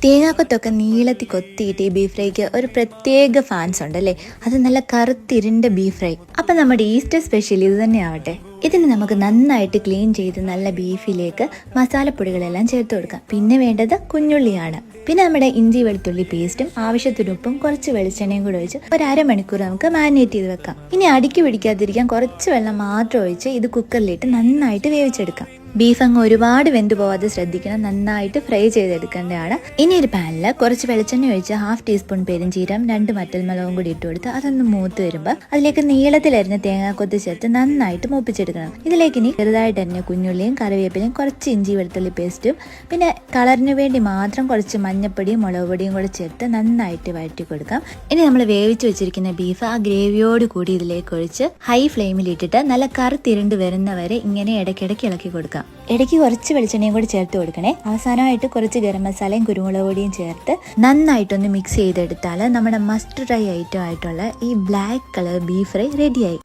തേങ്ങാക്കൊത്തൊക്കെ നീളത്തിൽ കൊത്തിയിട്ട് ഈ ബീഫ് ഫ്രൈക്ക് ഒരു പ്രത്യേക ഫാൻസ് ഉണ്ടല്ലേ. അത് നല്ല കറുത്തിരുണ്ട ബീഫ് ഫ്രൈ. അപ്പം നമ്മുടെ ഈസ്റ്റർ സ്പെഷ്യൽ ഇത് തന്നെ ആവട്ടെ. ഇതിന് നമുക്ക് നന്നായിട്ട് ക്ലീൻ ചെയ്ത് നല്ല ബീഫിലേക്ക് മസാലപ്പൊടികളെല്ലാം ചേർത്ത് കൊടുക്കാം. പിന്നെ വേണ്ടത് കുഞ്ഞുള്ളിയാണ്. പിന്നെ നമ്മുടെ ഇഞ്ചി വെളുത്തുള്ളി പേസ്റ്റും ആവശ്യത്തിന് ഉപ്പും കുറച്ച് വെളിച്ചെണ്ണയും കൂടെ ഒഴിച്ച് ഒരു അരമണിക്കൂർ നമുക്ക് മാരിനേറ്റ് ചെയ്ത് വെക്കാം. ഇനി അടുക്കി പിടിക്കാതിരിക്കാൻ കുറച്ച് വെള്ളം മാത്രം ഒഴിച്ച് ഇത് കുക്കറിലിട്ട് നന്നായിട്ട് വേവിച്ചെടുക്കാം. ബീഫ് അങ്ങ് ഒരുപാട് വെന്ത് പോവാതെ ശ്രദ്ധിക്കണം. നന്നായിട്ട് ഫ്രൈ ചെയ്തെടുക്കേണ്ടതാണ്. ഇനി ഒരു പാനിൽ കുറച്ച് വെളിച്ചെണ്ണ ഒഴിച്ച് 1/2 ടീസ്പൂൺ പെരുംജീരം 2 വറ്റൽമുളകും കൂടി ഇട്ട് കൊടുത്ത് അതൊന്ന് മൂത്ത് വരുമ്പോൾ അതിലേക്ക് നീളത്തിലരിഞ്ഞ തേങ്ങാക്കൊത്ത് ചേർത്ത് നന്നായിട്ട് മൂപ്പിച്ചെടുക്കണം. ഇതിലേക്ക് ഇനി ചെറുതായിട്ട് അരിഞ്ഞ കുഞ്ഞുള്ളിയും കറിവേപ്പിലയും കുറച്ച് ഇഞ്ചി വെളുത്തുള്ളി പേസ്റ്റും പിന്നെ കളറിന് വേണ്ടി മാത്രം കുറച്ച് മഞ്ഞപ്പൊടിയും മുളക് പൊടിയും കൂടി ചേർത്ത് നന്നായിട്ട് വഴറ്റി കൊടുക്കാം. ഇനി നമ്മൾ വേവിച്ച് വെച്ചിരിക്കുന്ന ബീഫ് ആ ഗ്രേവിയോട് കൂടി ഇതിലേക്ക് ഒഴിച്ച് ഹൈ ഫ്ലെയിമിൽ ഇട്ടിട്ട് നല്ല കറുത്തിരുണ്ട് വരുന്നവരെ ഇങ്ങനെ ഇടയ്ക്കിടയ്ക്ക് ഇളക്കി കൊടുക്കാം. ഇടയ്ക്ക് കുറച്ച് വെളിച്ചെണ്ണയും കൂടി ചേർത്ത് കൊടുക്കണേ. അവസാനമായിട്ട് കുറച്ച് ഗരം മസാലയും കുരുമുളക് പൊടിയും ചേർത്ത് നന്നായിട്ടൊന്ന് മിക്സ് ചെയ്തെടുത്താൽ നമ്മുടെ മസ്റ്റ് ട്രൈ ഐറ്റം ആയിട്ടുള്ള ഈ ബ്ലാക്ക് കളർ ബീഫ് ഫ്രൈ റെഡിയായി.